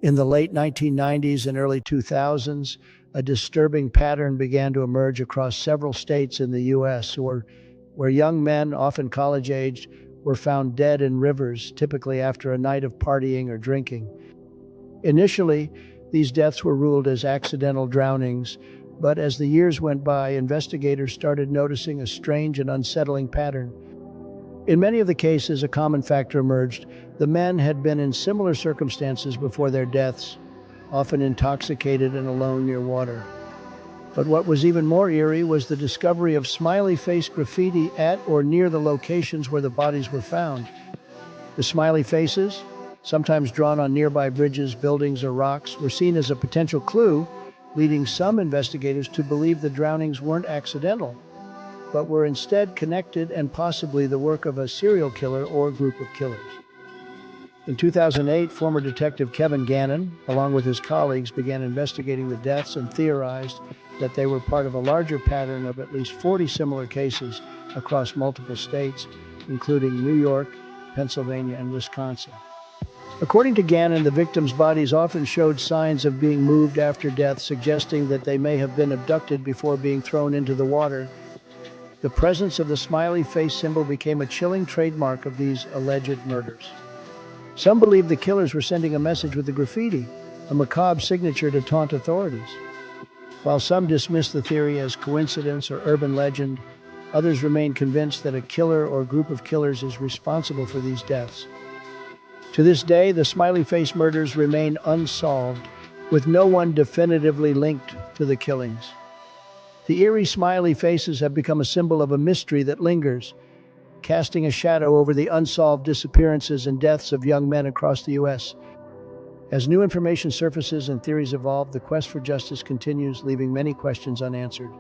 In the late 1990s and early 2000s, a disturbing pattern began to emerge across several states in the U.S. where young men, often college-aged, were found dead in rivers, typically after a night of partying or drinking. Initially, these deaths were ruled as accidental drownings, but as the years went by, investigators started noticing a strange and unsettling pattern. In many of the cases, a common factor emerged. The men had been in similar circumstances before their deaths, often intoxicated and alone near water. But what was even more eerie was the discovery of smiley face graffiti at or near the locations where the bodies were found. The smiley faces, sometimes drawn on nearby bridges, buildings, or rocks, were seen as a potential clue, leading some investigators to believe the drownings weren't accidental, but were instead connected and possibly the work of a serial killer or group of killers. In 2008, former detective Kevin Gannon, along with his colleagues, began investigating the deaths and theorized that they were part of a larger pattern of at least 40 similar cases across multiple states, including New York, Pennsylvania, and Wisconsin. According to Gannon, the victims' bodies often showed signs of being moved after death, suggesting that they may have been abducted before being thrown into the water. The presence of the smiley face symbol became a chilling trademark of these alleged murders. Some believe the killers were sending a message with the graffiti, a macabre signature to taunt authorities. While some dismiss the theory as coincidence or urban legend, others remain convinced that a killer or group of killers is responsible for these deaths. To this day, the Smiley Face murders remain unsolved, with no one definitively linked to the killings. The eerie smiley faces have become a symbol of a mystery that lingers, casting a shadow over the unsolved disappearances and deaths of young men across the U.S. As new information surfaces and theories evolve, the quest for justice continues, leaving many questions unanswered.